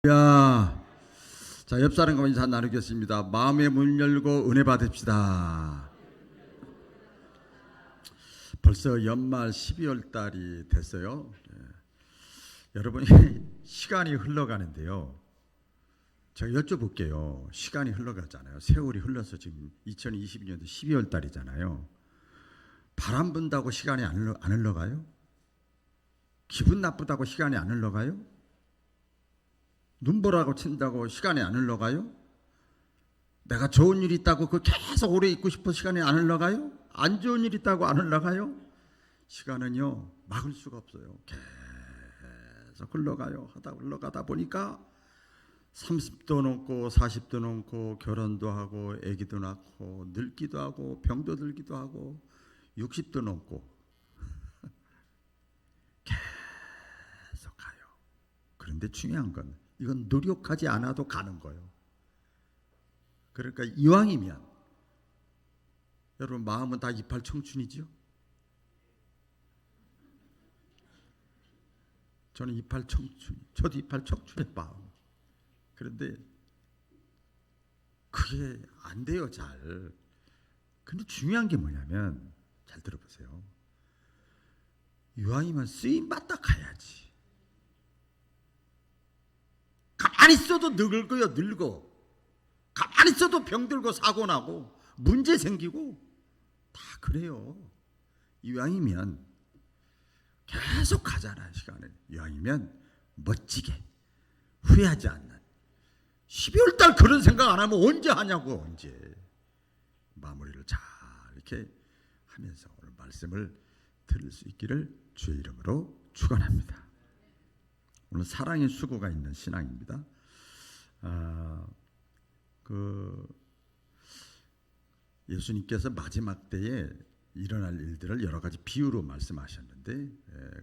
야, 자, 옆 사람과 인사 나누겠습니다. 마음의 문 열고 은혜 받읍시다. 벌써 연말 12월 달이 됐어요. 여러분 시간이 흘러가는데요. 제가 여쭤볼게요. 시간이 흘러가잖아요. 세월이 흘러서 지금 2022년도 12월 달이잖아요. 바람 분다고 시간이 안 흘러가요? 기분 나쁘다고 시간이 안 흘러가요? 눈보라고 친다고 시간이 안 흘러가요? 내가 좋은 일 있다고 그 계속 오래 있고 싶어 시간이 안 흘러가요? 안 좋은 일 있다고 안 흘러가요? 시간은요 막을 수가 없어요. 계속 흘러가요. 하다 흘러가다 보니까 30도 넘고 40도 넘고 결혼도 하고 아기도 낳고 늙기도 하고 병도 들기도 하고 60도 넘고 계속 가요. 그런데 중요한 건 이건 노력하지 않아도 가는 거예요. 그러니까 이왕이면 여러분 마음은 다 이팔 청춘이죠. 저는 이팔 청춘, 저도 이팔 청춘의 마음. 그런데 그게 안 돼요, 잘. 근데 중요한 게 뭐냐면 잘 들어보세요. 이왕이면 쓰임 받다 가야지. 가만히 있어도 늙어요, 늙어. 가만히 있어도 병들고 사고 나고 문제 생기고 다 그래요. 이왕이면 계속 가잖아요, 시간을. 이왕이면 멋지게 후회하지 않는 12월 달 그런 생각 안 하면 언제 하냐고. 언제 마무리를 잘 이렇게 하면서 오늘 말씀을 들을 수 있기를 주의 이름으로 축원합니다. 오늘 사랑의 수고가 있는 신앙입니다. 예수님께서 마지막 때에 일어날 일들을 여러 가지 비유로 말씀하셨는데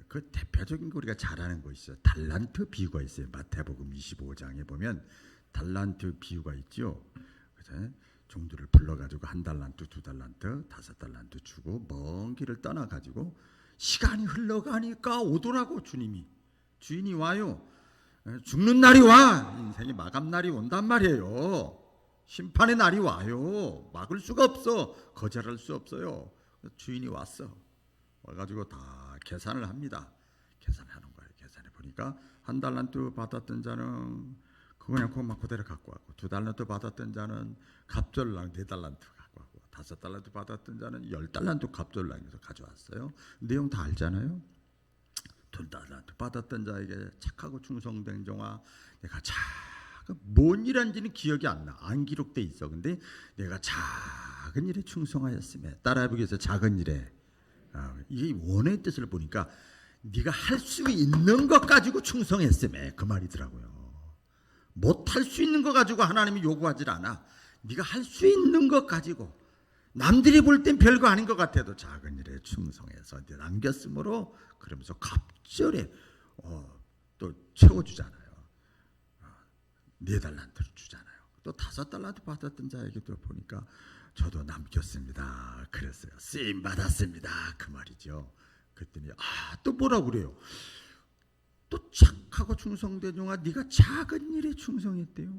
그 대표적인 거 우리가 잘 아는 거 있어요. 달란트 비유가 있어요. 마태복음 25장에 보면 달란트 비유가 있죠. 그죠? 종들을 불러가지고 1달란트, 2달란트, 5달란트 주고 먼 길을 떠나가지고 시간이 흘러가니까 오더라고. 주인이 와요. 죽는 날이 와. 인생의 마감날이 온단 말이에요. 심판의 날이 와요. 막을 수가 없어. 거절할 수 없어요. 주인이 왔어. 와가지고 다 계산을 합니다. 계산하는 거예요. 계산해 보니까 1달란트 받았던 자는 그냥 그대로 갖고 왔고 2달란트 받았던 자는 갑절랑 4달란트 갖고 왔고 5달란트 받았던 자는 10달란트 갑절랑에서 가져왔어요. 내용 다 알잖아요. 2달란트 받았던 자에게 착하고 충성된 종아, 내가 뭔 일한지는 기억이 안 나. 안 기록돼 있어. 근데 내가 작은 일에 충성하였으며, 따라해보겠어요. 작은 일에. 이게 원어의 뜻을 보니까 네가 할 수 있는 것 가지고 충성했으며 그 말이더라고요. 못할 수 있는 것 가지고 하나님이 요구하질 않아. 네가 할 수 있는 것 가지고 남들이 볼 땐 별거 아닌 것 같아도 작은 일에 충성해서 남겼으므로 그러면서 갑절에 또 채워주잖아요. 4달란트를 주잖아요. 또 5달란트 받았던 자에게도 보니까 저도 남겼습니다. 그랬어요. 쓰임 받았습니다. 그 말이죠. 그랬더니 또 뭐라고 그래요? 또 착하고 충성된 종아, 네가 작은 일에 충성했대요.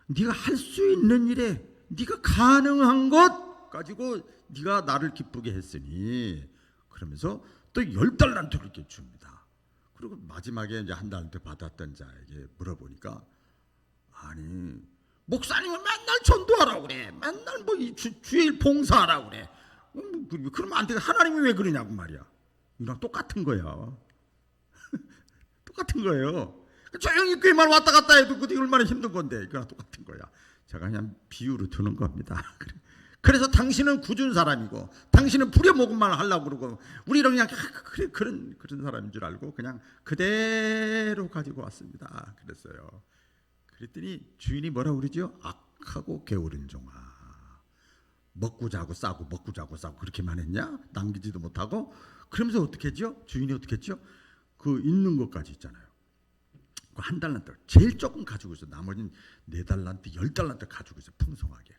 네가 할 수 있는 일에, 네가 가능한 것 가지고 네가 나를 기쁘게 했으니, 그러면서 또 10달란트를 이렇게 줍니다. 그리고 마지막에 이제 1달란트 받았던 자에게 물어보니까, 아니 목사님은 맨날 전도하라고 그래. 맨날 뭐 주일 봉사하라고 그래. 그러면 안 돼. 하나님이 왜 그러냐고 말이야. 이랑 똑같은 거야. 똑같은 거예요. 조용히 교회만 왔다 갔다 해도 그게 얼마나 힘든 건데. 이거랑 똑같은 거야. 제가 그냥 비유로 두는 겁니다. 그래서 당신은 굳은 사람이고 당신은 부려먹음만 하려고 그러고 우리는 그냥 그런 사람인 줄 알고 그냥 그대로 가지고 왔습니다. 그랬어요. 그랬더니 주인이 뭐라고 그러죠? 악하고 게으른 종아, 먹고 자고 싸고 먹고 자고 싸고 그렇게만 했냐? 남기지도 못하고. 그러면서 어떻게 했죠? 주인이 어떻게 했죠? 그 있는 것까지 있잖아요. 그 1달란트 제일 조금 가지고 있어. 나머지는 4달란트, 10달란트 가지고 있어. 풍성하게.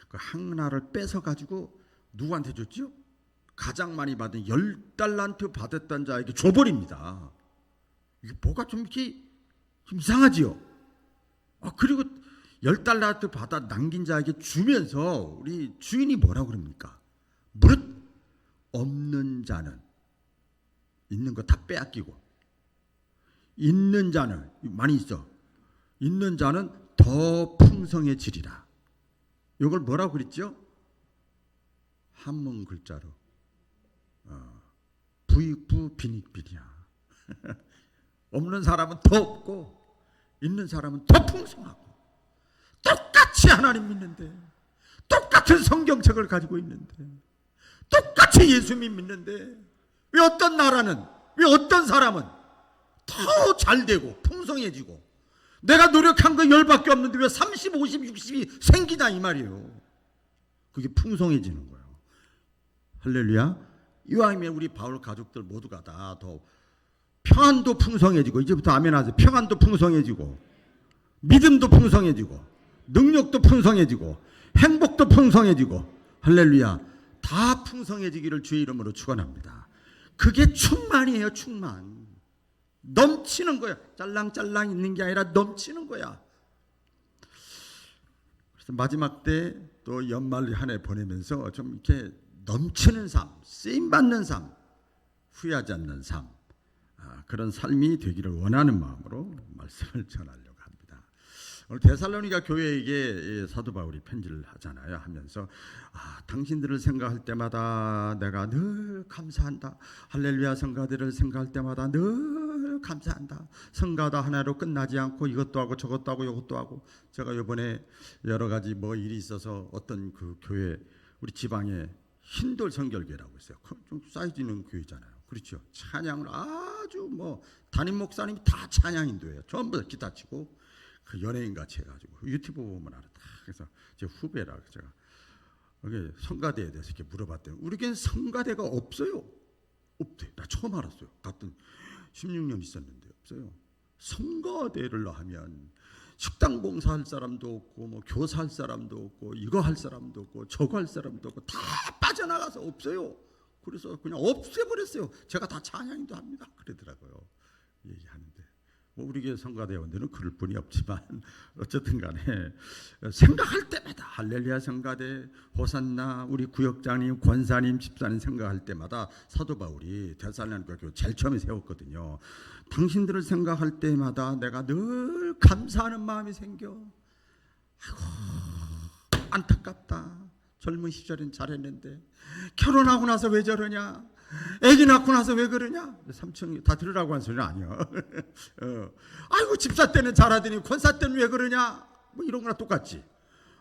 그 하나를 뺏어 가지고 누구한테 줬죠? 가장 많이 받은 10달란트 받았던 자에게 줘버립니다. 이게 뭐가 좀 이렇게 좀 이상하지요? 그리고 10달란트 받아 남긴 자에게 주면서 우리 주인이 뭐라고 그럽니까? 무릇 없는 자는 있는 거 다 빼앗기고, 있는 자는 많이 있어. 있는 자는 더 풍성해지리라. 이걸 뭐라고 그랬죠? 한문 글자로 부익부 빈익빈이야. 없는 사람은 더 없고 있는 사람은 더 풍성하고, 똑같이 하나님 믿는데, 똑같은 성경책을 가지고 있는데, 똑같이 예수 믿는데, 왜 어떤 나라는, 왜 어떤 사람은 더 잘되고 풍성해지고, 내가 노력한 거 10밖에 없는데 왜 30, 50, 60이 생기나 이 말이에요. 그게 풍성해지는 거예요. 할렐루야. 이왕이면 우리 바울 가족들 모두가 다 더 평안도 풍성해지고, 이제부터 아멘 하세요. 평안도 풍성해지고, 믿음도 풍성해지고, 능력도 풍성해지고, 행복도 풍성해지고, 할렐루야. 다 풍성해지기를 주의 이름으로 축원합니다. 그게 충만이에요. 충만. 넘치는 거야. 짤랑짤랑 있는 게 아니라 넘치는 거야. 그래서 마지막 때 또 연말 한 해 보내면서 좀 이렇게 넘치는 삶, 쓰임받는 삶, 후회하지 않는 삶, 그런 삶이 되기를 원하는 마음으로 말씀을 전하려고 합니다. 오늘 데살로니가 교회에게 사도 바울이 편지를 하잖아요. 하면서 당신들을 생각할 때마다 내가 늘 감사한다. 할렐루야. 성가대를 생각할 때마다 늘 감사한다. 성가다 하나로 끝나지 않고 이것도 하고 저것도 하고 이것도 하고. 제가 이번에 여러 가지 일이 있어서 어떤 그 교회, 우리 지방에 흰돌 성결교회라고 있어요. 좀 사이즈 있는 교회잖아요. 그렇죠. 찬양을 아주 담임 목사님이 다 찬양 인도예요. 전부 다 기타 치고 그 연예인 같이 해가지고 유튜브 보면 알아. 그래서 제 후배라 제가 여기 성가대에 대해서 이렇게 물어봤대요. 우리겐 성가대가 없어요. 없대. 나 처음 알았어요. 같은 16년 있었는데 없어요. 성가대를 하면 식당 봉사할 사람도 없고 교사할 사람도 없고 이거 할 사람도 없고 저거 할 사람도 없고 다 빠져나가서 없어요. 그래서 그냥 없애버렸어요. 제가 다 찬양도 합니다. 그러더라고요. 얘기하는데 우리 교회 성가대원들은 그럴 뿐이 없지만 어쨌든 간에 생각할 때마다 할렐루야 성가대, 호산나, 우리 구역장님, 권사님, 집사님 생각할 때마다 사도 바울이 데살로니가 교회 제일 처음에 세웠거든요. 당신들을 생각할 때마다 내가 늘 감사하는 마음이 생겨. 아이고 안타깝다. 젊은 시절엔 잘했는데 결혼하고 나서 왜 저러냐, 애기 낳고 나서 왜 그러냐. 삼촌이 다 들으라고 한 소리는 아니야. 아이고 집사 때는 잘하더니 권사 때는 왜 그러냐, 이런 거랑 똑같지.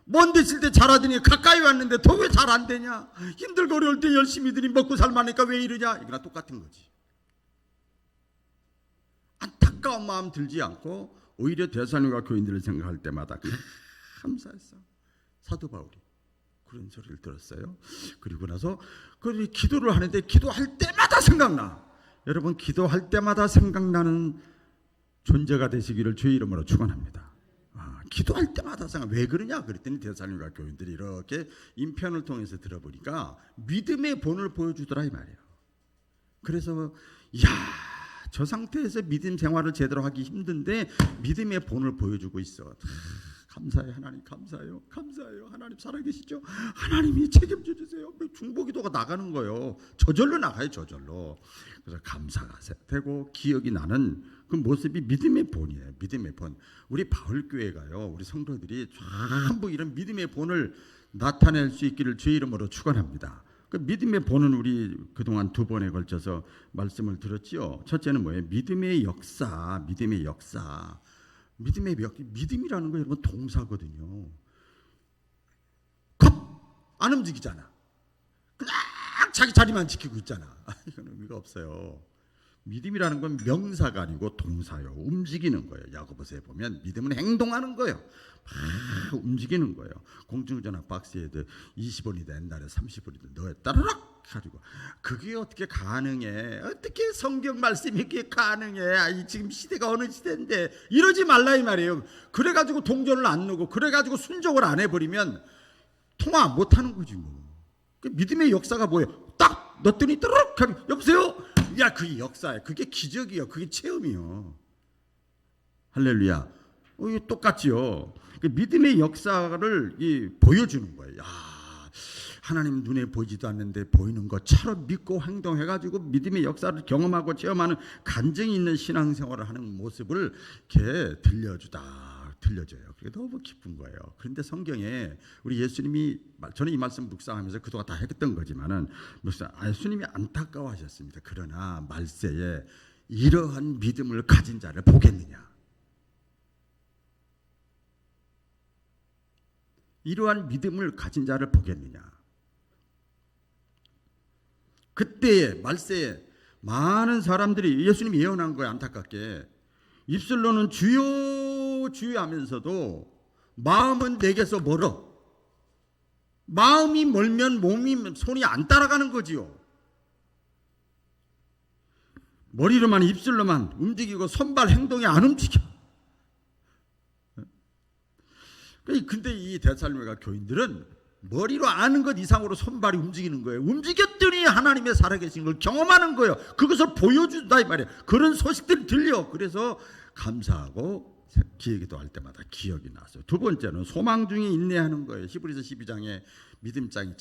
먼 데 있을 때 잘하더니 가까이 왔는데 더 왜 잘 안 되냐, 힘들고 어려울 때 열심히 들이 먹고 살만하니까 왜 이러냐, 이거랑 똑같은 거지. 안타까운 마음 들지 않고 오히려 데살로니가 교인들을 생각할 때마다 감사했어. 사도 바울이 그런 소리를 들었어요. 그리고 나서 그 기도를 하는데 기도할 때마다 생각나. 여러분 기도할 때마다 생각나는 존재가 되시기를 주의 이름으로 축원합니다. 기도할 때마다 생각. 왜 그러냐 그랬더니 데살로니가 교인들이 이렇게 인편을 통해서 들어보니까 믿음의 본을 보여주더라 이 말이에요. 그래서 저 상태에서 믿음 생활을 제대로 하기 힘든데 믿음의 본을 보여주고 있어. 감사해요 하나님. 감사해요. 감사해요 하나님. 살아계시죠? 하나님이 책임져 주세요. 중보기도가 나가는 거예요. 저절로 나가요. 저절로. 그래서 감사가 되고 기억이 나는 그 모습이 믿음의 본이에요. 믿음의 본. 우리 바울교회가요, 우리 성도들이 전부 이런 믿음의 본을 나타낼 수 있기를 주의 이름으로 축원합니다. 그 믿음의 본은 우리 그동안 2번에 걸쳐서 말씀을 들었지요. 첫째는 뭐예요? 믿음의 역사. 믿음의 역사. 믿음이라는 거 여러분 동사거든요. 안 움직이잖아. 그냥 자기 자리만 지키고 있잖아. 이건 의미가 없어요. 믿음이라는 건 명사가 아니고 동사요. 움직이는 거예요. 야고보서에 보면 믿음은 행동하는 거예요. 막 움직이는 거예요. 공중전화 박스에도 20원이다 옛날에 30원이다 넣어 따르락 가지고 그게 어떻게 가능해? 어떻게 성경 말씀이 이렇게 가능해? 지금 시대가 어느 시대인데 이러지 말라 이 말이에요. 그래가지고 동전을 안 넣고 그래가지고 순종을 안 해버리면 통화 못하는 거지 뭐. 그 믿음의 역사가 뭐예요? 딱 넣었더니 따르락 하니 여보세요? 그게 역사예요. 그게 기적이요. 그게 체험이요. 할렐루야. 이게 똑같지요. 그 믿음의 역사를 보여주는 거예요. 야, 하나님 눈에 보이지도 않는데 보이는 것처럼 믿고 행동해가지고 믿음의 역사를 경험하고 체험하는 간증이 있는 신앙생활을 하는 모습을 이렇게 들려줘요. 그게 너무 기쁜 거예요. 그런데 성경에 우리 예수님이, 저는 이 말씀 묵상하면서 그동안 다 했던 거지만은 예수님이 안타까워하셨습니다. 그러나 말세에 이러한 믿음을 가진 자를 보겠느냐? 이러한 믿음을 가진 자를 보겠느냐? 그때에 말세에 많은 사람들이, 예수님이 예언한 거예요. 안타깝게 입술로는 주여 주여 하면서도 마음은 내게서 멀어. 마음이 멀면 손이 안 따라가는 거지요. 머리로만 입술로만 움직이고 손발 행동이 안 움직여. 근데 이 데살로니가 교인들은 머리로 아는 것 이상으로 손발이 움직이는 거예요. 움직였더니 하나님의 살아계신 걸 경험하는 거예요. 그것을 보여준다 이 말이에요. 그런 소식들이 들려. 그래서 감사하고 기기도 할 때마다 기억이 났어요. 두 번째는 소망 중에 인내하는 거예요. 히브리서 12장에 믿음장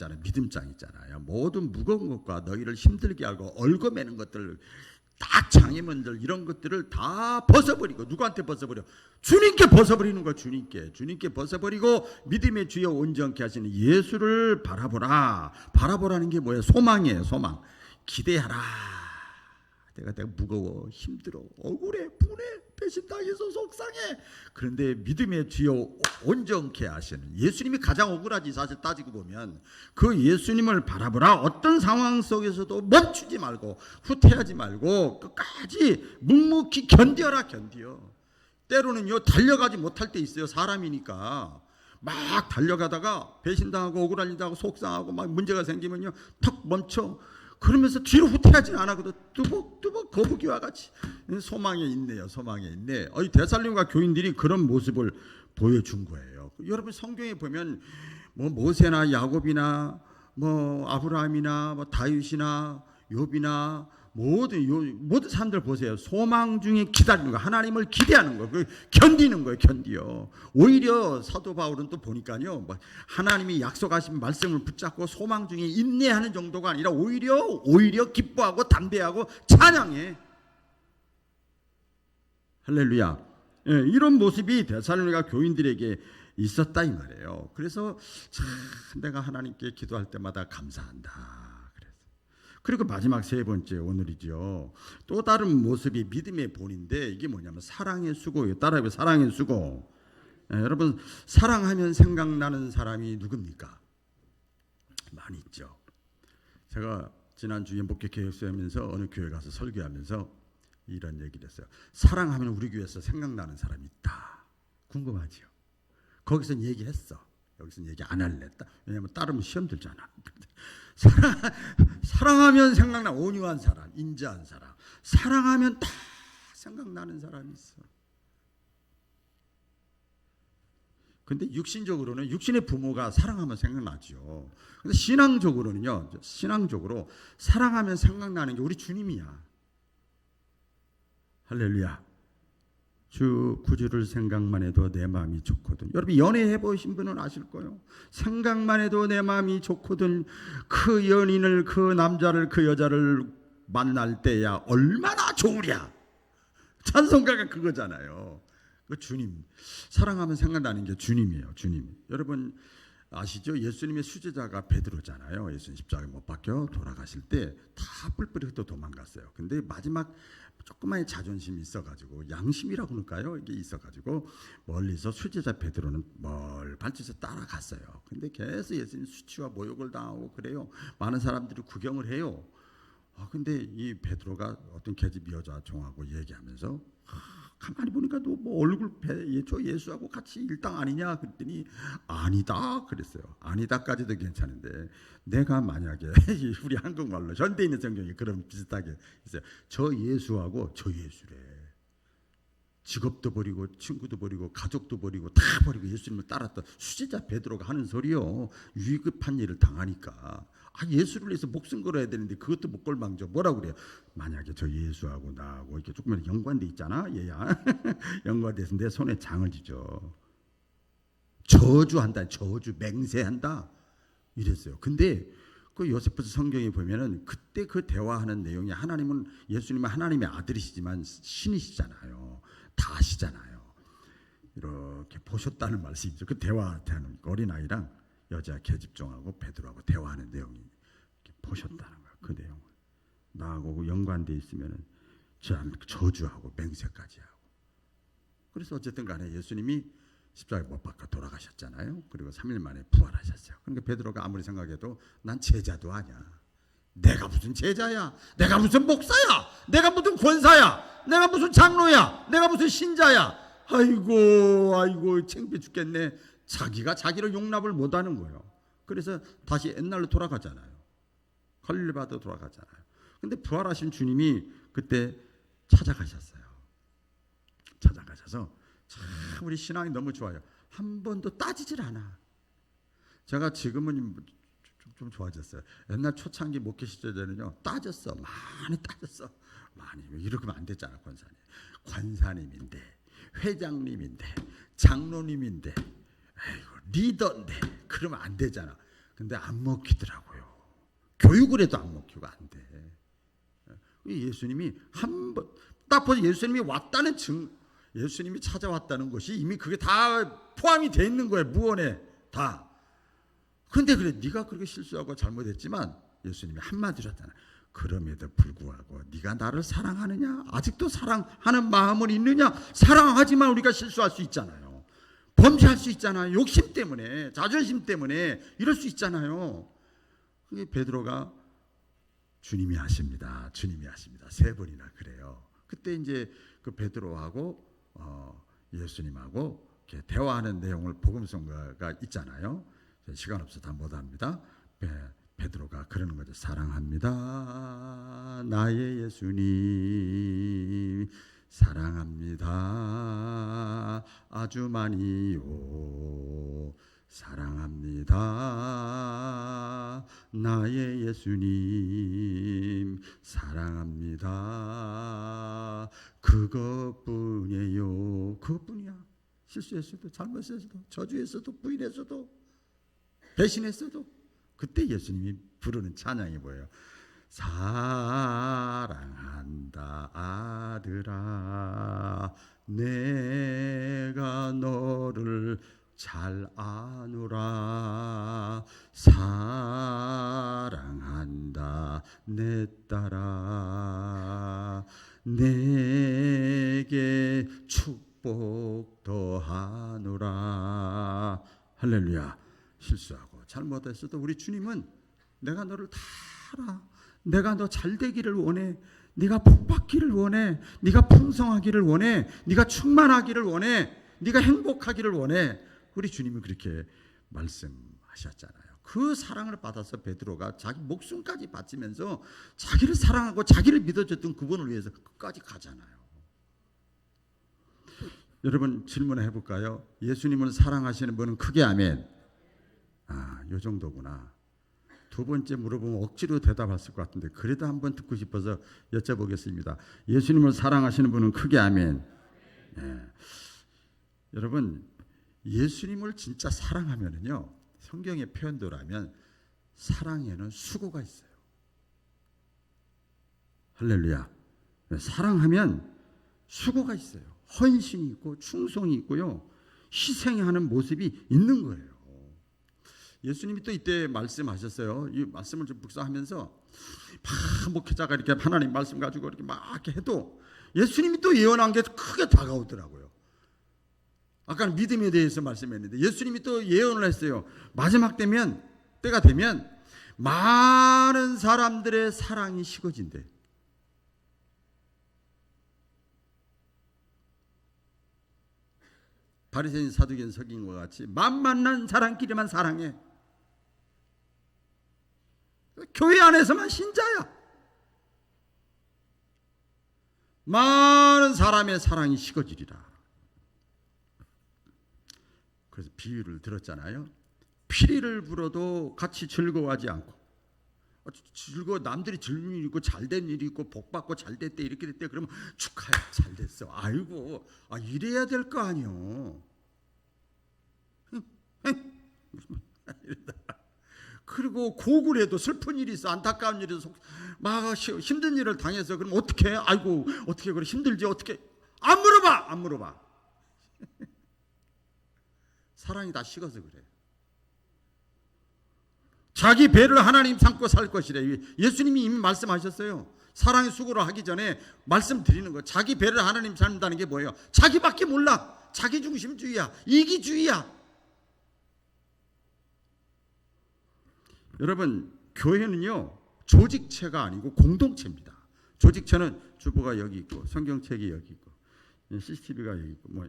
있잖아요. 모든 무거운 것과 너희를 힘들게 하고 얽어매는 것들, 다 장애물들, 이런 것들을 다 벗어버리고, 누구한테 벗어버려? 주님께 벗어버리는 거야. 주님께 벗어버리고 믿음의 주여 온전케 하시는 예수를 바라보라는 게 뭐예요? 소망이에요. 소망. 기대하라. 내가 무거워, 힘들어, 억울해, 분해, 배신당해서 속상해. 그런데 믿음의 주여 온전케 하시는 예수님이 가장 억울하지. 사실 따지고 보면 그 예수님을 바라보라. 어떤 상황 속에서도 멈추지 말고 후퇴하지 말고 끝까지 묵묵히 견뎌라. 때로는요 달려가지 못할 때 있어요. 사람이니까 막 달려가다가 배신당하고 억울한 일하고 속상하고 막 문제가 생기면요 턱 멈춰. 그러면서 뒤로 후퇴하지 않아도 뚜벅뚜벅 거북이와 같이 소망에 있네요. 이 데살로니가 교인들이 그런 모습을 보여준 거예요. 여러분 성경에 보면 모세나 야곱이나 아브라함이나 다윗이나 욥이나 모든 사람들 보세요. 소망 중에 기다리는 거, 하나님을 기대하는 거, 견디는 거예요. 견디요. 오히려 사도 바울은 또 보니까요, 하나님이 약속하신 말씀을 붙잡고 소망 중에 인내하는 정도가 아니라 오히려 기뻐하고 담대하고 찬양해. 할렐루야. 이런 모습이 데살로니가 교인들에게 있었다 이 말이에요. 그래서 참 내가 하나님께 기도할 때마다 감사한다. 그리고 마지막 세 번째, 오늘이죠. 또 다른 모습이 믿음의 본인데 이게 뭐냐면 사랑의 수고예요. 따라해보세요. 사랑의 수고. 여러분 사랑하면 생각나는 사람이 누굽니까? 많이 있죠. 제가 지난주 연복교회에서 하면서 어느 교회 가서 설교하면서 이런 얘기를 했어요. 사랑하면 우리 교회에서 생각나는 사람이 있다. 궁금하지요? 거기서 얘기했어. 여기서 얘기 안 할래. 왜냐하면 따르면 시험 들잖아. 사랑하면 생각나. 온유한 사람, 인자한 사람. 사랑하면 다 생각나는 사람이 있어. 근데 육신적으로는 육신의 부모가 사랑하면 생각나죠. 근데 신앙적으로 사랑하면 생각나는 게 우리 주님이야. 할렐루야. 주 구주를 생각만 해도 내 마음이 좋거든. 여러분 연애해 보신 분은 아실 거예요. 생각만 해도 내 마음이 좋거든. 그 연인을, 그 남자를, 그 여자를 만날 때야 얼마나 좋으랴. 찬송가가 그거잖아요. 그 주님, 사랑하면 생각나는 게 주님이에요. 주님. 여러분 아시죠? 예수님의 수제자가 베드로잖아요. 예수님 십자가에 못 박혀 돌아가실 때 다 뿔뿔이 흩어 도망갔어요. 근데 마지막 조그마한 자존심이 있어가지고, 양심이라고 할까요? 이게 있어가지고 멀리서 수제자 베드로는 발치서 따라갔어요. 근데 계속 예수님 수치와 모욕을 당하고 그래요. 많은 사람들이 구경을 해요. 근데 이 베드로가 어떤 계집 여자 종하고 얘기하면서 가만히 보니까 너 얼굴 저 예수하고 같이 일당 아니냐 그랬더니 아니다 그랬어요. 아니다까지도 괜찮은데 내가 만약에 우리 한국말로 현대인의 성경이 그런 비슷하게 있어요. 저 예수하고 저 예수래. 직업도 버리고 친구도 버리고 가족도 버리고 다 버리고 예수님을 따랐던 수제자 베드로가 하는 소리요. 위급한 일을 당하니까 예수를 위해서 목숨 걸어야 되는데 그것도 못 걸망정 뭐라고 그래요? 만약에 저 예수하고 나하고 이렇게 조금만 연관돼 있잖아, 얘야. 연관돼서 내 손에 장을 지죠. 저주한다, 저주, 맹세한다 이랬어요. 근데 그 요세푸스 성경에 보면은 그때 그 대화하는 내용이 하나님은 예수님은 하나님의 아들이시지만 신이시잖아요. 다 아시잖아요. 이렇게 보셨다는 말씀이죠. 그 대화하는 어린아이랑 여자 계집종하고 베드로하고 대화하는 내용이 이렇게 보셨다는 거야. 그 내용을 나하고 연관돼 있으면은 저주하고 맹세까지 하고. 그래서 어쨌든 간에 예수님이 십자가에 못 박혀 돌아가셨잖아요. 그리고 3일 만에 부활하셨어요. 그러니까 베드로가 아무리 생각해도 난 제자도 아니야. 내가 무슨 제자야? 내가 무슨 목사야? 내가 무슨 권사야? 내가 무슨 장로야? 내가 무슨 신자야? 아이고 창피해 죽겠네. 자기가 자기를 용납을 못하는 거예요. 그래서 다시 옛날로 돌아가잖아요. 갈릴리바도 돌아가잖아요. 근데 부활하신 주님이 그때 찾아가셨어요. 찾아가셔서 참 우리 신앙이 너무 좋아요. 한 번도 따지질 않아. 제가 지금은 좀 좋아졌어요. 옛날 초창기 목회 시절에는요, 따졌어. 많이 따졌어. 많이. 이러면 안 됐잖아, 권사님. 권사님인데, 회장님인데, 장로님인데, 리더인데, 그러면 안 되잖아. 근데 안 먹히더라고요. 교육을 해도 안 먹히고 안 돼. 예수님이 한 번, 딱 보니 예수님이 왔다는 예수님이 찾아왔다는 것이 이미 그게 다 포함이 돼 있는 거예요. 무언에 다. 그런데 그래, 네가 그렇게 실수하고 잘못했지만 예수님이 한마디로 했잖아. 그럼에도 불구하고 네가 나를 사랑하느냐? 아직도 사랑하는 마음은 있느냐? 사랑하지만 우리가 실수할 수 있잖아요. 범죄할 수 있잖아요. 욕심 때문에, 자존심 때문에 이럴 수 있잖아요. 그게 베드로가 주님이 하십니다. 주님이 하십니다. 3번이나 그래요. 그때 이제 그 베드로하고 예수님하고 이렇게 대화하는 내용을 복음성가가 있잖아요. 시간 없어 다 못합니다. 베드로가 그러는 거죠. 사랑합니다. 나의 예수님 사랑합니다. 아주 많이요. 사랑합니다. 나의 예수님 사랑합니다. 그것뿐이에요. 그것뿐이야. 실수했어도 잘못했어도 저주했어도 부인했어도 배신했어도 그때 예수님이 부르는 찬양이 뭐예요? 사랑한다 아들아 내가 너를 잘 아노라. 사랑한다 내 딸아 내게 축복 더하노라. 할렐루야. 실수하고 잘못했어도 우리 주님은 내가 너를 다 알아. 내가 너 잘되기를 원해. 네가 복받기를 원해. 네가 풍성하기를 원해. 네가 충만하기를 원해. 네가 행복하기를 원해. 우리 주님이 그렇게 말씀하셨잖아요. 그 사랑을 받아서 베드로가 자기 목숨까지 바치면서 자기를 사랑하고 자기를 믿어줬던 그분을 위해서 끝까지 가잖아요. 여러분 질문해 볼까요? 예수님을 사랑하시는 분은 크게 아멘. 요 정도구나. 두 번째 물어보면 억지로 대답했을 것 같은데 그래도 한번 듣고 싶어서 여쭤보겠습니다. 예수님을 사랑하시는 분은 크게 아멘. 여러분 예수님을 진짜 사랑하면은요, 성경의 표현대로라면 사랑에는 수고가 있어요. 할렐루야. 사랑하면 수고가 있어요. 헌신이 있고 충성이 있고요, 희생하는 모습이 있는 거예요. 예수님이 또 이때 말씀하셨어요. 이 말씀을 좀 묵상하면서 막 목회자가 이렇게 하나님 말씀 가지고 이렇게 막 이렇게 해도 예수님이 또 예언한 게 크게 다가오더라고요. 아까는 믿음에 대해서 말씀했는데 예수님이 또 예언을 했어요. 마지막 때가 되면 많은 사람들의 사랑이 식어진대. 바리새인 사두개인 서기관과 같이 만만한 사람끼리만 사랑해. 교회 안에서만 신자야. 많은 사람의 사랑이 식어지리라. 그래서 비유를 들었잖아요. 피리를 불어도 같이 즐거워하지 않고 즐거워. 남들이 즐거운 일이 있고 잘된 일이 있고 복받고 잘됐대 이렇게 됐대. 그러면 축하해, 잘됐어. 아이고, 이래야 될 거 아니요. 그리고 고굴해도 슬픈 일이 있어, 안타까운 일이 있어, 막 힘든 일을 당해서 그럼 어떻게 해? 아이고 어떻게 그래, 힘들지 어떻게? 안 물어봐. 사랑이 다 식어서 그래. 자기 배를 하나님 삼고 살 것이래. 예수님이 이미 말씀하셨어요. 사랑의 수고를 하기 전에 말씀드리는 거. 자기 배를 하나님 삶는다는 게 뭐예요? 자기밖에 몰라. 자기중심주의야. 이기주의야. 여러분, 교회는요 조직체가 아니고 공동체입니다. 조직체는 주보가 여기 있고 성경책이 여기 있고 CCTV가 여기 있고 뭐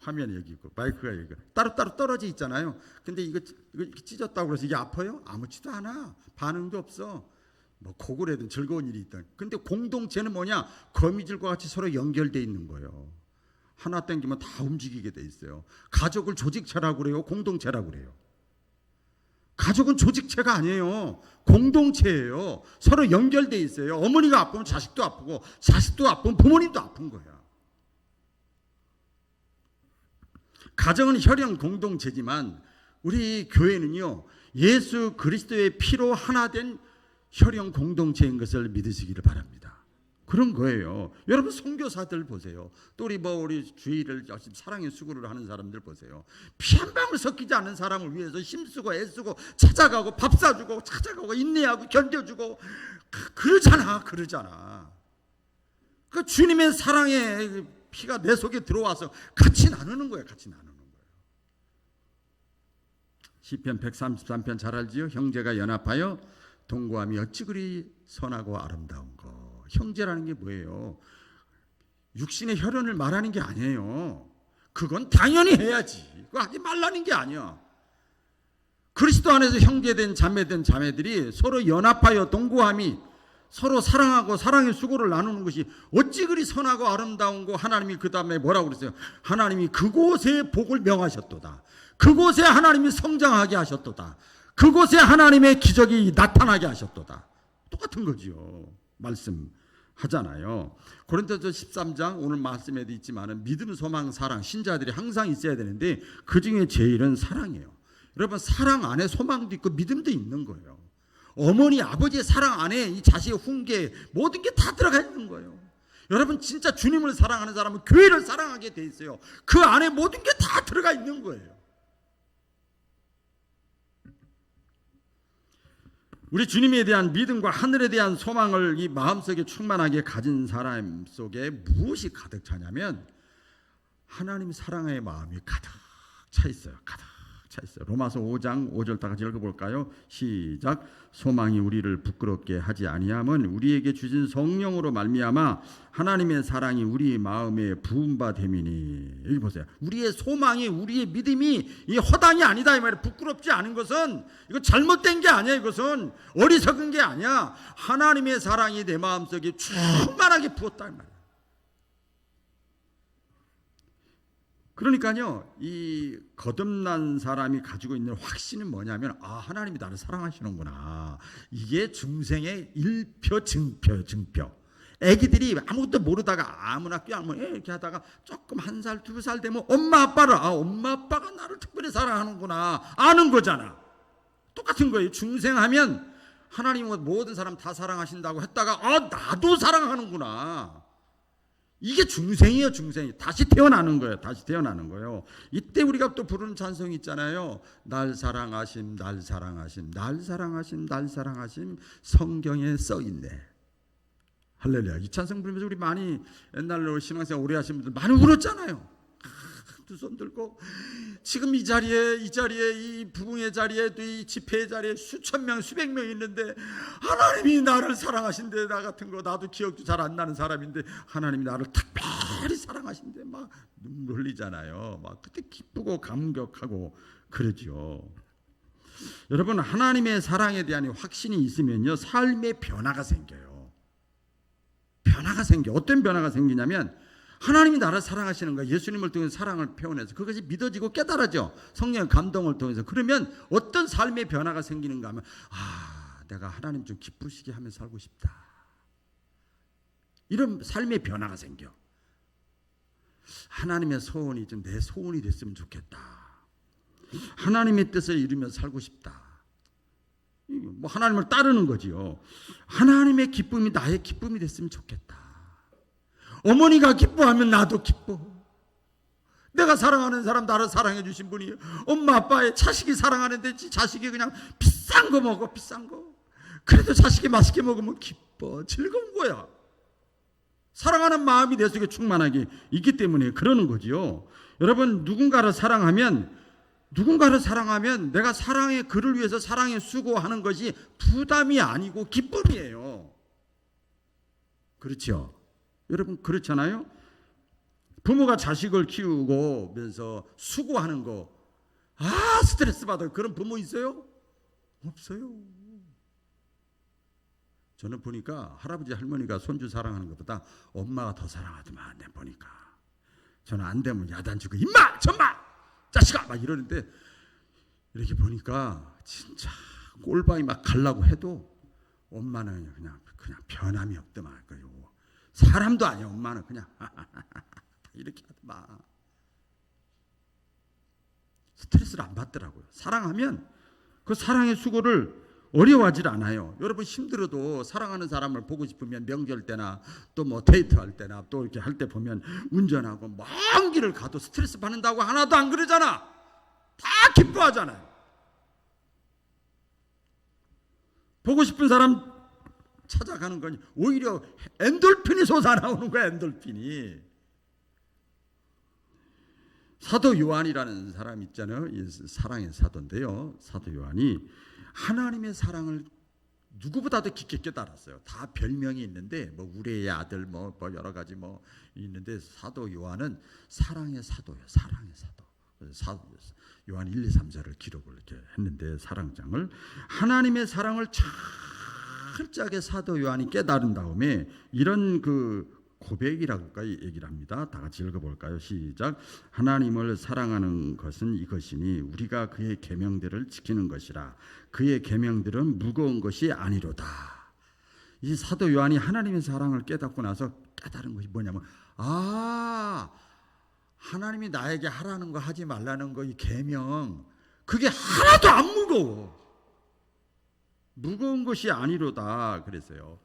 화면이 여기 있고 마이크가 여기 있고 따로따로 떨어져 있잖아요. 근데 이거 찢었다고 해서 이게 아파요? 아무렇지도 않아. 반응도 없어. 뭐 고글에든 즐거운 일이 있든. 근데 공동체는 뭐냐? 거미줄과 같이 서로 연결돼 있는 거예요. 하나 땡기면 다 움직이게 돼 있어요. 가족을 조직체라고 그래요? 공동체라고 그래요? 가족은 조직체가 아니에요. 공동체예요. 서로 연결돼 있어요. 어머니가 아프면 자식도 아프고 자식도 아프면 부모님도 아픈 거야. 가정은 혈연 공동체지만 우리 교회는요 예수 그리스도의 피로 하나 된 혈연 공동체인 것을 믿으시기를 바랍니다. 그런 거예요. 여러분 선교사들 보세요. 또 우리 주의를 열심히 사랑의 수고를 하는 사람들 보세요. 피 한 방울 섞이지 않는 사람을 위해서 힘쓰고 애쓰고 찾아가고 밥 사주고 찾아가고 인내하고 견뎌주고 그러잖아. 그 주님의 사랑의 피가 내 속에 들어와서 같이 나누는 거예요. 시편 133편 잘 알지요? 형제가 연합하여 동거함이 어찌 그리 선하고 아름다운 거. 형제라는 게 뭐예요? 육신의 혈연을 말하는 게 아니에요. 그건 당연히 해야지. 그거 하지 말라는 게 아니야. 그리스도 안에서 형제된 자매된 자매들이 서로 연합하여 동거함이 서로 사랑하고 사랑의 수고를 나누는 것이 어찌 그리 선하고 아름다운 거. 하나님이 그 다음에 뭐라고 그랬어요? 하나님이 그곳에 복을 명하셨도다. 그곳에 하나님이 성장하게 하셨도다. 그곳에 하나님의 기적이 나타나게 하셨도다. 똑같은 거지요. 말씀하잖아요. 고린도서 13장 오늘 말씀에도 있지만 믿음, 소망, 사랑 신자들이 항상 있어야 되는데 그중에 제일은 사랑이에요. 여러분 사랑 안에 소망도 있고 믿음도 있는 거예요. 어머니 아버지의 사랑 안에 이 자식의 훈계 모든 게 다 들어가 있는 거예요. 여러분 진짜 주님을 사랑하는 사람은 교회를 사랑하게 돼 있어요. 그 안에 모든 게 다 들어가 있는 거예요. 우리 주님에 대한 믿음과 하늘에 대한 소망을 이 마음속에 충만하게 가진 사람 속에 무엇이 가득 차냐면 하나님 사랑의 마음이 가득 차 있어요. 로마서 5장 5절 다 같이 읽어볼까요? 시작. 소망이 우리를 부끄럽게 하지 아니함은 우리에게 주신 성령으로 말미암아 하나님의 사랑이 우리 마음에 부은 바 됨이니. 여기 보세요. 우리의 소망이 우리의 믿음이 이 허당이 아니다 이 말이에요. 부끄럽지 않은 것은 이거 잘못된 게 아니야. 이것은 어리석은 게 아니야. 하나님의 사랑이 내 마음속에 충만하게 부었다 이 말이에요. 그러니까요, 이 거듭난 사람이 가지고 있는 확신은 뭐냐면 하나님이 나를 사랑하시는구나. 이게 중생의 일표 증표. 애기들이 아무것도 모르다가 아무나 껴안으면 이렇게 하다가 조금 1살 2살 되면 엄마 아빠가 나를 특별히 사랑하는구나 아는 거잖아. 똑같은 거예요. 중생하면 하나님은 모든 사람 다 사랑하신다고 했다가 나도 사랑하는구나. 이게 중생이에요. 다시 태어나는 거예요. 이때 우리가 또 부르는 찬송이 있잖아요. 날 사랑하심 성경에 써있네. 할렐루야. 이 찬송 부르면서 우리 많이 옛날로 신앙생활 오래 하신 분들 많이 울었잖아요. 두 손 들고 지금 이 자리에 이 부흥의 자리에 또 이 집회의 자리에 수천 명 수백 명 있는데 하나님이 나를 사랑하신대. 나 같은 거 나도 기억도 잘 안 나는 사람인데 하나님이 나를 특별히 사랑하신대. 막 눈물 흘리잖아요. 막 그때 기쁘고 감격하고 그러죠. 여러분 하나님의 사랑에 대한 확신이 있으면요 삶의 변화가 생겨요. 어떤 변화가 생기냐면 하나님이 나를 사랑하시는 거야. 예수님을 통해서 사랑을 표현해서 그것이 믿어지고 깨달아져. 성령의 감동을 통해서. 그러면 어떤 삶의 변화가 생기는가 하면 내가 하나님 좀 기쁘시게 하며 살고 싶다. 이런 삶의 변화가 생겨. 하나님의 소원이 좀 내 소원이 됐으면 좋겠다. 하나님의 뜻을 이루며 살고 싶다. 뭐 하나님을 따르는 거지요. 하나님의 기쁨이 나의 기쁨이 됐으면 좋겠다. 어머니가 기뻐하면 나도 기뻐. 내가 사랑하는 사람 나를 사랑해 주신 분이 엄마 아빠의 자식이 사랑하는데 자식이 그냥 비싼 거 먹어. 비싼 거. 그래도 자식이 맛있게 먹으면 기뻐. 즐거운 거야. 사랑하는 마음이 내 속에 충만하게 있기 때문에 그러는 거지요. 여러분 누군가를 사랑하면 내가 사랑의 그를 위해서 사랑에 수고하는 것이 부담이 아니고 기쁨이에요. 그렇죠? 여러분 그렇잖아요? 부모가 자식을 키우고면서 수고하는 거 스트레스 받아요. 그런 부모 있어요? 없어요. 저는 보니까 할아버지 할머니가 손주 사랑하는 것보다 엄마가 더 사랑하더만. 내 보니까 저는 안 되면 야단치고 임마 전마 자식아 막 이러는데 이렇게 보니까 진짜 꼴방이 막 가려고 해도 엄마는 그냥 변함이 없더만. 사람도 아니야. 엄마는 그냥 이렇게 하더만. 스트레스를 안 받더라고요. 사랑하면 그 사랑의 수고를 어려워하지 않아요. 여러분 힘들어도 사랑하는 사람을 보고 싶으면 명절 때나 또 뭐 데이트할 때나 또 이렇게 할 때 보면 운전하고 먼 길을 가도 스트레스 받는다고 하나도 안 그러잖아. 다 기뻐하잖아요. 보고 싶은 사람 찾아가는 거니 오히려 엔돌핀이 솟아나오는 거야. 엔돌핀이. 사도 요한이라는 사람 있잖아요. 사랑의 사도인데요. 사도 요한이 하나님의 사랑을 누구보다도 깊게 깨달았어요. 다 별명이 있는데 뭐 우레의 아들 뭐 여러 가지 뭐 있는데 사도 요한은 사랑의 사도예요. 사랑의 사도. 요한 1, 2, 3절을 기록을 이렇게 했는데 사랑장을 하나님의 사랑을 철저하게 사도 요한이 깨달은 다음에 이런 고백이라고 얘기를 합니다. 다 같이 읽어볼까요? 시작. 하나님을 사랑하는 것은 이것이니 우리가 그의 계명들을 지키는 것이라. 그의 계명들은 무거운 것이 아니로다. 이 사도 요한이 하나님의 사랑을 깨닫고 나서 깨달은 것이 뭐냐면 하나님이 나에게 하라는 거 하지 말라는 거 이 계명 그게 하나도 안 무거워. 무거운 것이 아니로다 그랬어요.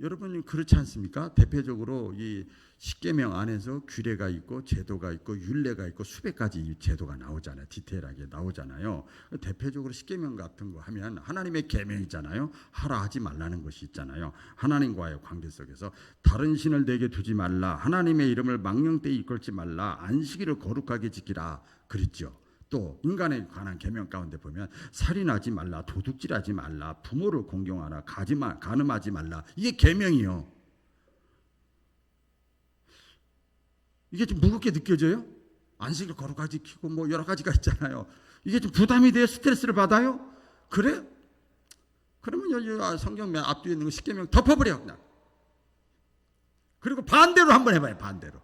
여러분 그렇지 않습니까? 대표적으로 이 십계명 안에서 규례가 있고 제도가 있고 율례가 있고 수백 가지 제도가 나오잖아요. 디테일하게 나오잖아요. 대표적으로 십계명 같은 거 하면 하나님의 계명이잖아요. 하라 하지 말라는 것이 있잖아요. 하나님과의 관계 속에서 다른 신을 내게 두지 말라. 하나님의 이름을 망령되이 이끌지 말라. 안식일을 거룩하게 지키라. 그랬죠. 또 인간에 관한 계명 가운데 보면 살인하지 말라, 도둑질하지 말라, 부모를 공경하라, 간음하지 말라. 이게 계명이요. 이게 좀 무겁게 느껴져요? 안식일 거룩하게 지키고 뭐 여러 가지가 있잖아요. 이게 좀 부담이 돼요? 스트레스를 받아요? 그래? 그러면 여기 성경 앞뒤에 있는 거 십계명 덮어버려 그냥. 그리고 반대로 한번 해봐요. 반대로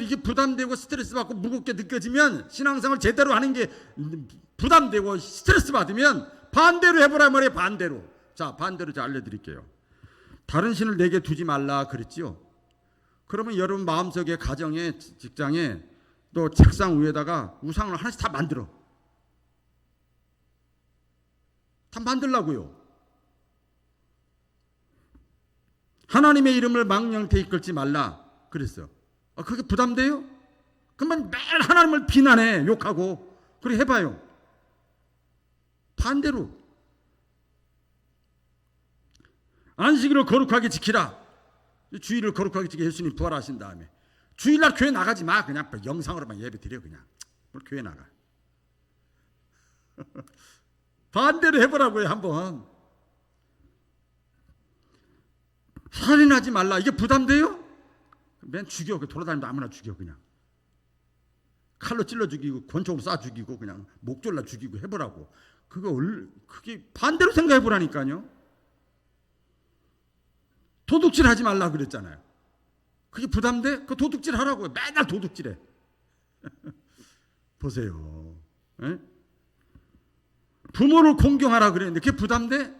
이게 부담되고 스트레스 받고 무겁게 느껴지면 신앙생활 제대로 하는 게 부담되고 스트레스 받으면 반대로 해보라 말이에요. 반대로. 자, 반대로 제가 알려드릴게요. 다른 신을 내게 두지 말라 그랬지요. 그러면 여러분 마음속에 가정에 직장에 또 책상 위에다가 우상을 하나씩 다 만들어. 다 만들라고요. 하나님의 이름을 망령되이 이끌지 말라 그랬어요. 그게 부담돼요? 그러면 매일 하나님을 비난해, 욕하고. 그래 해봐요. 반대로 안식일을 거룩하게 지키라. 주일을 거룩하게 지켜 예수님 부활하신 다음에 주일날 교회 나가지 마. 그냥 영상으로만 예배 드려. 그냥 뭘 교회 나가. 반대로 해보라고요. 한번. 살인하지 말라. 이게 부담돼요? 맨 죽여. 돌아다니면서 아무나 죽여. 그냥 칼로 찔러 죽이고 권총으로 쏴 죽이고 그냥 목 졸라 죽이고 해보라고. 그게 반대로 생각해보라니까요. 도둑질 하지 말라 그랬잖아요. 그게 부담돼? 그 도둑질 하라고요. 맨날 도둑질해. 보세요. 에? 부모를 공경하라 그랬는데 그게 부담돼?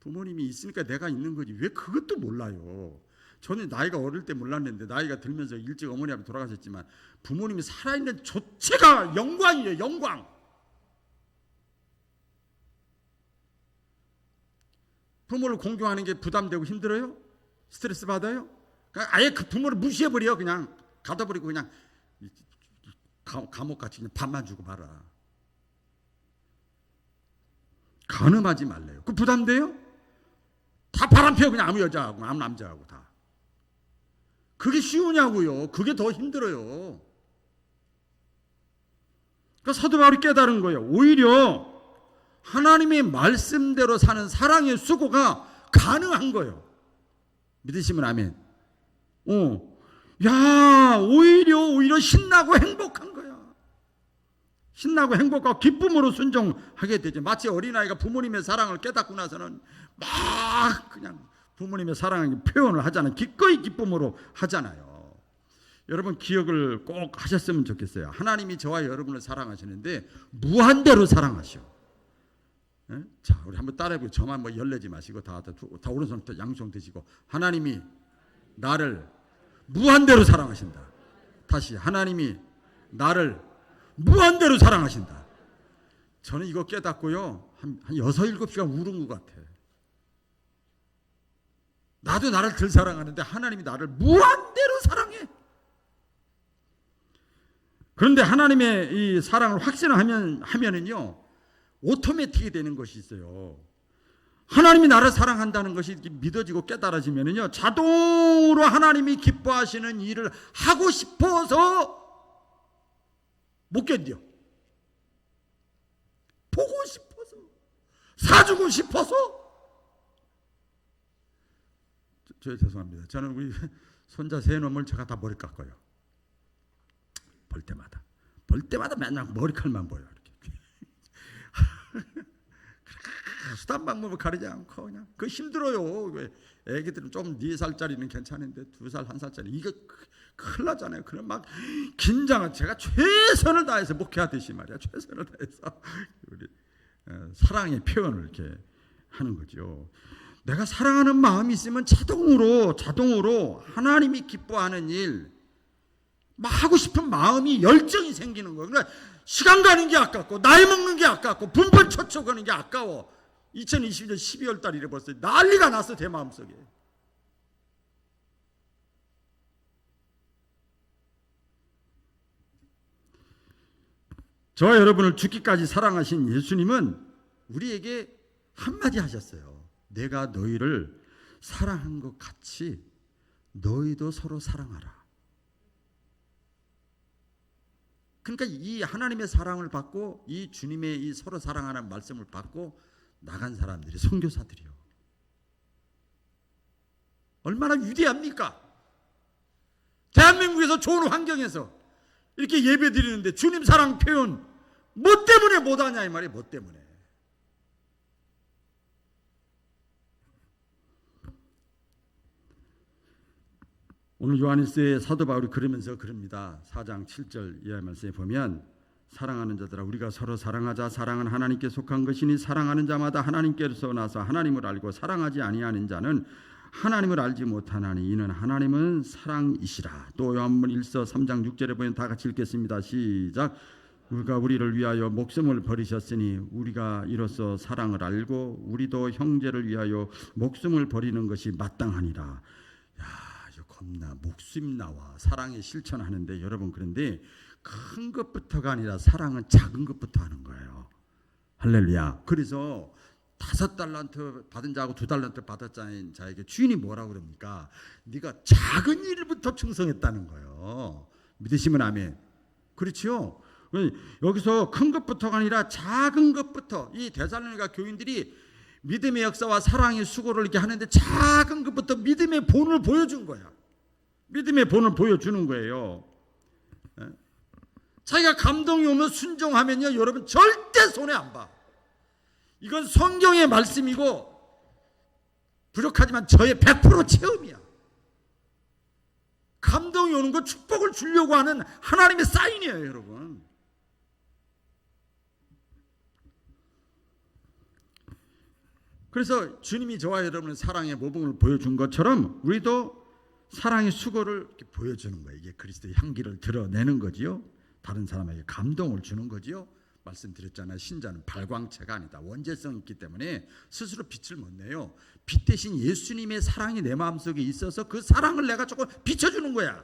부모님이 있으니까 내가 있는 거지 왜 그것도 몰라요. 저는 나이가 어릴 때 몰랐는데 나이가 들면서 일찍 어머니 아버지 돌아가셨지만 부모님이 살아있는 자체가 영광이에요. 영광. 부모를 공경하는 게 부담되고 힘들어요? 스트레스 받아요? 그러니까 아예 그 부모를 무시해버려. 그냥 가둬버리고 그냥 감옥같이 그냥 밥만 주고 말아. 간음하지 말래요. 그 부담돼요? 다 바람펴. 그냥 아무 여자하고 아무 남자하고 다. 그게 쉬우냐고요. 그게 더 힘들어요. 그러니까 사도 바울이 깨달은 거예요. 오히려 하나님의 말씀대로 사는 사랑의 수고가 가능한 거예요. 믿으시면 아멘. 야, 오히려 신나고 행복한 거야. 신나고 행복하고 기쁨으로 순종하게 되죠. 마치 어린아이가 부모님의 사랑을 깨닫고 나서는 막 그냥 부모님의 사랑을 표현을 하잖아요. 기꺼이 기쁨으로 하잖아요. 여러분 기억을 꼭 하셨으면 좋겠어요. 하나님이 저와 여러분을 사랑하시는데 무한대로 사랑하셔. 네? 자, 우리 한번 따라해보죠. 저만 뭐 열내지 마시고 다 오른손부터 양손 드시고 하나님이 나를 무한대로 사랑하신다. 다시 하나님이 나를 무한대로 사랑하신다. 저는 이거 깨닫고요 한 6, 7시간 울은 것 같아. 나도 나를 덜 사랑하는데 하나님이 나를 무한대로 사랑해. 그런데 하나님의 이 사랑을 확신하면은요 오토매틱이 되는 것이 있어요. 하나님이 나를 사랑한다는 것이 믿어지고 깨달아지면은요 자동으로 하나님이 기뻐하시는 일을 하고 싶어서 못 견뎌. 보고 싶어서, 사주고 싶어서. 저 죄송합니다. 저는 우리 손자 세 놈을 제가 다 머리 깎아요. 볼 때마다 맨날 머리칼만 보여. 수단 방법을 가리지 않고 그냥 그 힘들어요. 애기들은 좀 4살짜리는 괜찮은데 2살, 1살짜리 이거 큰일 나잖아요. 그럼 막 긴장을 제가 최선을 다해서 목회하듯이 말이야. 최선을 다해서 우리 사랑의 표현을 이렇게 하는 거죠. 내가 사랑하는 마음이 있으면 자동으로 하나님이 기뻐하는 일 막 하고 싶은 마음이 열정이 생기는 거예요. 그러니까 시간 가는 게 아깝고 나이 먹는 게 아깝고 분별 초촉하는 게 아까워. 2020년 12월 달 이래 벌써 난리가 났어. 내 마음속에. 저와 여러분을 죽기까지 사랑하신 예수님은 우리에게 한마디 하셨어요. 내가 너희를 사랑한 것 같이 너희도 서로 사랑하라. 그러니까 이 하나님의 사랑을 받고 이 주님의 이 서로 사랑하는 말씀을 받고 나간 사람들이 선교사들이요. 얼마나 위대합니까? 대한민국에서 좋은 환경에서 이렇게 예배 드리는데 주님 사랑 표현 뭐 때문에 못하냐 이 말이에요. 뭐 때문에. 오늘 요한일서의 사도 바울이 그러면서 그럽니다. 4장 7절 이하의 말씀에 보면 사랑하는 자들아 우리가 서로 사랑하자. 사랑은 하나님께 속한 것이니 사랑하는 자마다 하나님께서 나서 하나님을 알고 사랑하지 아니하는 자는 하나님을 알지 못하나니 이는 하나님은 사랑이시라. 또 요한복음 1서 3장 6절에 보면 다 같이 읽겠습니다. 시작. 우리가 우리를 위하여 목숨을 버리셨으니 우리가 이로써 사랑을 알고 우리도 형제를 위하여 목숨을 버리는 것이 마땅하니라. 겁나 목숨 나와 사랑에 실천하는데 여러분 그런데 큰 것부터가 아니라 사랑은 작은 것부터 하는 거예요. 할렐루야. 그래서 5달란트 받은 자하고 2달란트 받았자인 자에게 주인이 뭐라고 그럽니까? 네가 작은 일부터 충성했다는 거예요. 믿으시면 아멘. 그렇죠? 여기서 큰 것부터가 아니라 작은 것부터 이 데살로니가 교인들이 믿음의 역사와 사랑의 수고를 이렇게 하는데 작은 것부터 믿음의 본을 보여준 거야. 믿음의 본을 보여주는 거예요. 자기가 감동이 오면 순종하면요 여러분 절대 손해 안 봐. 이건 성경의 말씀이고 부족하지만 저의 100% 체험이야. 감동이 오는 거 축복을 주려고 하는 하나님의 사인이에요 여러분. 그래서 주님이 저와 여러분의 사랑의 모범을 보여준 것처럼 우리도 사랑의 수고를 이렇게 보여주는 거예요. 이게 그리스도의 향기를 드러내는 거지요. 다른 사람에게 감동을 주는 거지요. 말씀드렸잖아요. 신자는 발광체가 아니다. 원죄성이 있기 때문에 스스로 빛을 못 내요. 빛 대신 예수님의 사랑이 내 마음속에 있어서 그 사랑을 내가 조금 비춰주는 거야.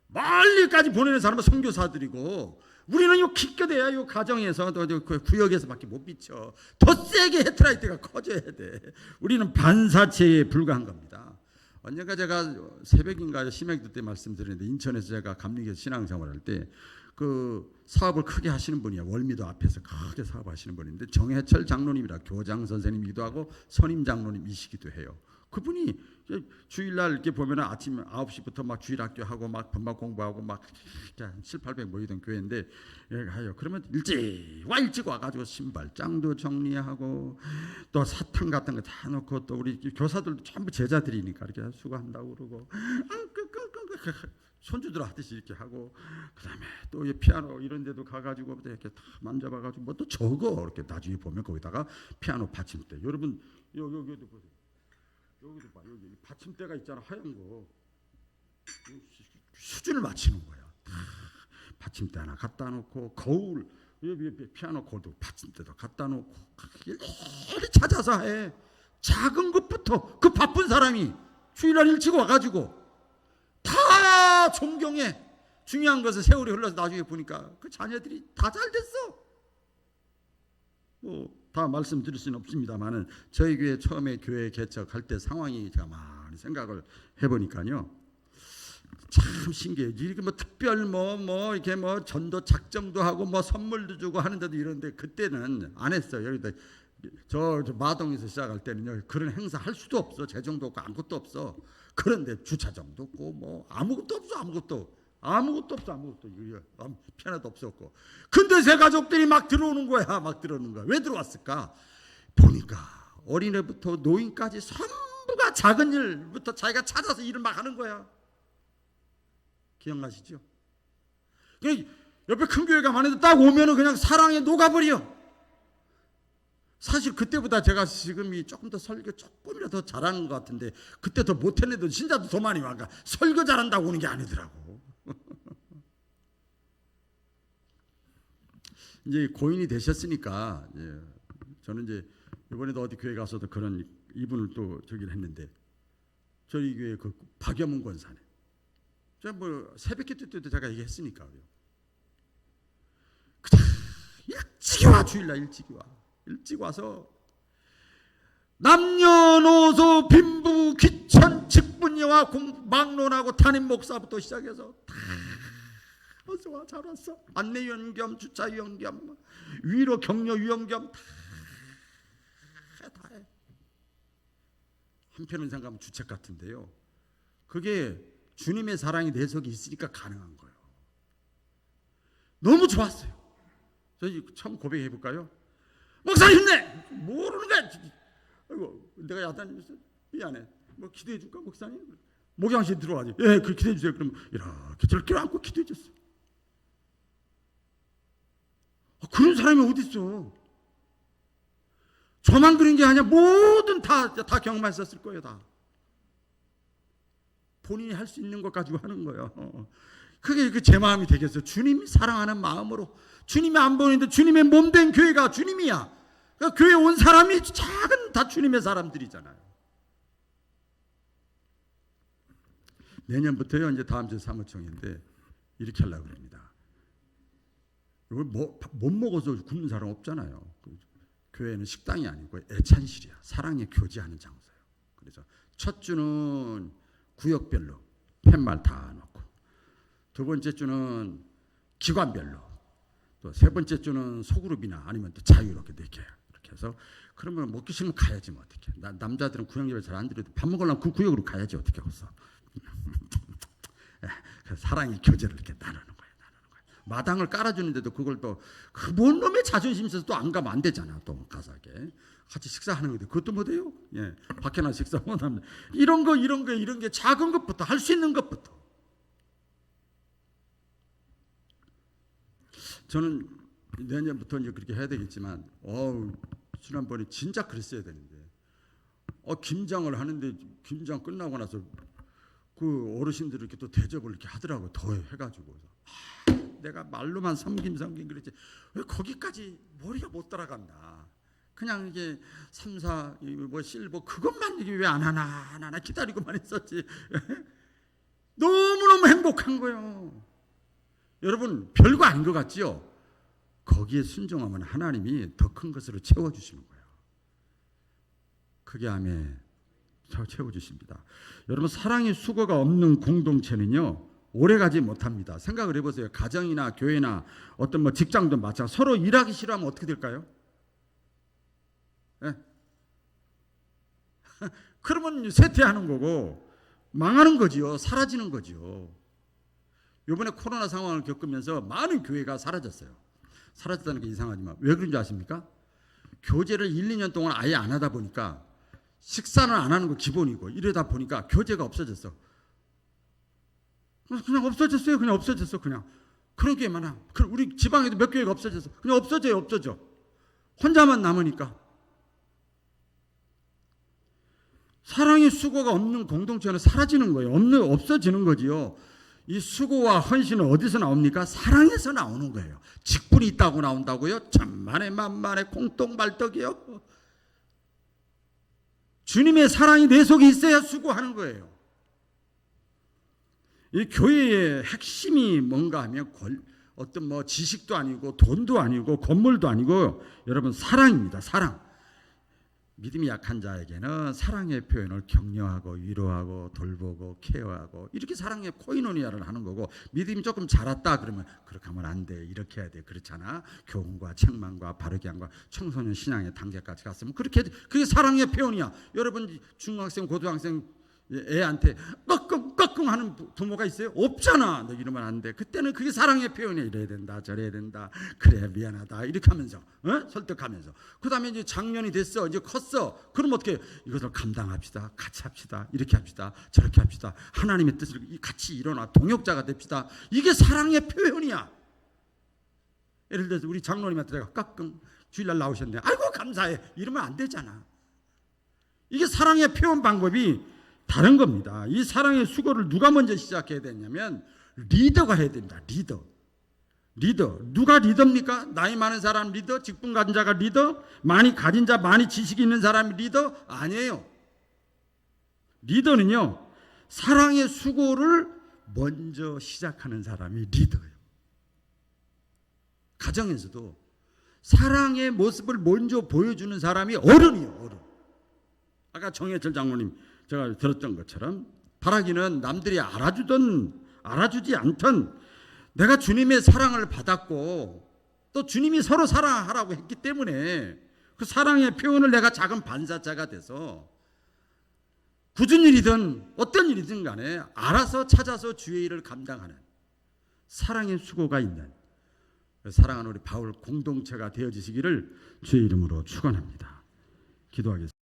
멀리까지 보내는 사람은 선교사들이고, 우리는 요 기껏해야 요 가정에서 또 구역에서밖에 못 비춰. 더 세게 헤드라이트가 커져야 돼. 우리는 반사체에 불과한 겁니다. 언젠가 제가 새벽인가 심야기도 때 말씀드렸는데, 인천에서 제가 감리교에서 신앙생활할 때 그 사업을 크게 하시는 분이야. 월미도 앞에서 크게 사업하시는 분인데, 정해철 장로님이라 교장 선생님이기도 하고 선임 장로님이시기도 해요. 그분이 주일날 이렇게 보면 아침 9시부터 막 주일학교 하고 막 번막 공부하고 막 7, 800 모이던 교회인데, 가요. 그러면 일찍 와가지고 신발장도 정리하고 또 사탕 같은 거 다 넣고, 또 우리 교사들도 전부 제자들이니까 이렇게 수고한다고 그러고 손주들 하듯이 이렇게 하고, 그다음에 또 피아노 이런 데도 가가지고 이렇게 다 만져봐가지고 뭐 또 적어. 이렇게 나중에 보면 거기다가 피아노 받침대. 여러분 여기도 보세요. 여기도 봐. 여기 받침대가 있잖아. 하얀 거. 수준을 맞추는 거야. 받침대 하나 갖다 놓고, 거울 여기 피아노 거울도 받침대도 갖다 놓고 일일이 찾아서 해. 작은 것부터 그 바쁜 사람이 주일날 일찍 와가지고 다 존경해. 중요한 것은 세월이 흘러서 나중에 보니까 그 자녀들이 다 잘 됐어. 다 말씀드릴 수는 없습니다만은, 저희 교회 처음에 교회 개척할 때 상황이 제가 많이 생각을 해보니까요, 참 신기해요. 이렇게 뭐 특별 이렇게 전도 작정도 하고 선물도 주고 하는데도 이런데, 그때는 안 했어요. 여기다 저 마동에서 시작할 때는요, 그런 행사 할 수도 없어. 재정도 없고 아무것도 없어. 그런데 주차장도 없고 아무것도 없어. 피아노도 없었고. 근데 새 가족들이 막 들어오는 거야. 왜 들어왔을까? 보니까 어린애부터 노인까지 전부가 작은 일부터 자기가 찾아서 일을 막 하는 거야. 기억나시죠? 옆에 큰 교회가 많은데 딱 오면은 그냥 사랑에 녹아버려. 사실 그때보다 제가 지금이 조금 더 설교 조금이라도 더 잘하는 것 같은데, 그때 더 못했는데 신자도 더 많이 와. 설교 잘한다고 오는 게 아니더라고. 이제 고인이 되셨으니까, 저는 이제 이번에도 어디 교회 가서도 그런 이분을 또 저기를 했는데, 저희 교회 그 박여문 권사님, 제가 새벽기도 때도 제가 얘기했으니까요. 일찍 와. 주일날 일찍 와서 남녀노소 빈부 귀천 직분녀와 막론하고 담임 목사부터 시작해서 다 어서 와, 잘 왔어. 안내위원 겸 주차위원 겸 위로 격려위원 겸 다 해. 한편은 생각하면 주책 같은데요, 그게 주님의 사랑이 내 속에 있으니까 가능한 거예요. 너무 좋았어요. 저희 처음 고백해 볼까요? 목사님 힘내. 모르는 거야. 아이고, 내가 야단이었어. 미안해. 기도해 줄까 목사님? 목양실 들어와지. 예, 그 기도해 주세요. 그럼 이렇게 저렇게 안고 기도해 줬어. 그런 사람이 어디 있어? 저만 그런 게 아니야. 모든 다 경험하셨을 거예요. 다 본인이 할 수 있는 것 가지고 하는 거예요. 그게 제 마음이 되겠어요. 주님이 사랑하는 마음으로. 주님이 안 보이는데 주님의 몸된 교회가 주님이야. 그러니까 교회 온 사람이 작은 다 주님의 사람들이잖아요. 내년부터요, 이제 다음 주 사무총인데 이렇게 하려고 합니다. 이걸 못 먹어서 굶는 사람 없잖아요. 교회는 식당이 아니고 애찬실이야. 사랑의 교제하는 장소예요. 그래서 첫 주는 구역별로 팻말 다 넣고, 두 번째 주는 기관별로, 또 세 번째 주는 소그룹이나 아니면 또 자유롭게 이렇게 해서, 그러면 먹기 싫으면 가야지 뭐 어떻게. 남자들은 구역 예배 잘 안 드려도 밥 먹으려면 그 구역으로 가야지 어떻게 하겠어. 사랑의 교제를 이렇게 나누는 거예요. 마당을 깔아주는데도 그걸 또 그 뭔 놈의 자존심 있어서 또 안 가면 안 되잖아. 또 가사게 같이 식사하는 건데 그것도 못해요. 예, 밖에 나 식사 못하면 이런 게 작은 것부터 할 수 있는 것부터. 저는 내년부터 이제 그렇게 해야 되겠지만, 지난번에 진짜 그랬어야 되는데 김장을 하는데 김장 끝나고 나서 그 어르신들이 이렇게 또 대접을 이렇게 하더라고. 더 해가지고 내가 말로만 섬김 그랬지 왜 거기까지 머리가 못 따라간다. 그냥 이게 3, 4, 뭐 실버 그것만 이게 왜 안 하나 기다리고만 있었지. 너무너무 행복한 거예요. 여러분 별거 아닌 것 같지요? 거기에 순종하면 하나님이 더 큰 것으로 채워주시는 거예요. 그게 아멘. 채워주십니다. 여러분 사랑의 수고가 없는 공동체는요 오래가지 못합니다. 생각을 해보세요. 가정이나 교회나 어떤 뭐 직장도 마찬가지. 서로 일하기 싫어하면 어떻게 될까요? 네? 그러면 쇠퇴하는 거고 망하는 거지요. 사라지는 거지요. 이번에 코로나 상황을 겪으면서 많은 교회가 사라졌어요. 사라졌다는 게 이상하지만 왜 그런지 아십니까? 교제를 1, 2년 동안 아예 안 하다 보니까 식사는 안 하는 거 기본이고 이러다 보니까 교제가 없어졌어. 그냥 없어졌어요. 그냥 없어졌어. 그냥 그런 게 많아. 우리 지방에도 몇 교회가 없어졌어. 그냥 없어져. 혼자만 남으니까. 사랑의 수고가 없는 공동체는 사라지는 거예요. 없어지는 거지요. 이 수고와 헌신은 어디서 나옵니까? 사랑에서 나오는 거예요. 직분이 있다고 나온다고요? 천만에 만만에 공똥발떡이요. 주님의 사랑이 내 속에 있어야 수고하는 거예요. 이 교회의 핵심이 뭔가 하면 어떤 뭐 지식도 아니고 돈도 아니고 건물도 아니고 여러분 사랑입니다. 사랑. 믿음이 약한 자에게는 사랑의 표현을 격려하고 위로하고 돌보고 케어하고 이렇게 사랑의 코이노니아를 하는 거고, 믿음이 조금 자랐다 그러면 그렇게 하면 안 돼, 이렇게 해야 돼, 그렇잖아. 교훈과 책망과 바르게 함과 청소년 신앙의 단계까지 갔으면 그게 사랑의 표현이야. 여러분 중학생 고등학생 애한테 꺽꺽꺽 하는 부모가 있어요? 없잖아. 너 이러면 안 돼. 그때는 그게 사랑의 표현이야. 이래야 된다 저래야 된다, 그래 미안하다 이렇게 하면서 설득하면서. 그 다음에 이제 장년이 됐어, 이제 컸어. 그럼 어떻게 이것을 감당합시다, 같이 합시다, 이렇게 합시다, 저렇게 합시다, 하나님의 뜻을 같이 일어나 동역자가 됩시다. 이게 사랑의 표현이야. 예를 들어서 우리 장로님한테 내가 깍끔 주일날 나오셨네, 아이고 감사해, 이러면 안 되잖아. 이게 사랑의 표현 방법이 다른 겁니다. 이 사랑의 수고를 누가 먼저 시작해야 되냐면 리더가 해야 됩니다. 리더. 누가 리더입니까? 나이 많은 사람 리더? 직분 가진 자가 리더? 많이 가진 자, 많이 지식이 있는 사람이 리더? 아니에요. 리더는요, 사랑의 수고를 먼저 시작하는 사람이 리더예요. 가정에서도 사랑의 모습을 먼저 보여주는 사람이 어른이에요. 어른. 아까 정혜철 장로님 제가 들었던 것처럼 바라기는 남들이 알아주지 않던 내가 주님의 사랑을 받았고 또 주님이 서로 사랑하라고 했기 때문에 그 사랑의 표현을 내가 작은 반사자가 돼서 굳은 일이든 어떤 일이든 간에 알아서 찾아서 주의 일을 감당하는 사랑의 수고가 있는 사랑하는 우리 바울 공동체가 되어지시기를 주의 이름으로 축원합니다. 기도하겠습니다.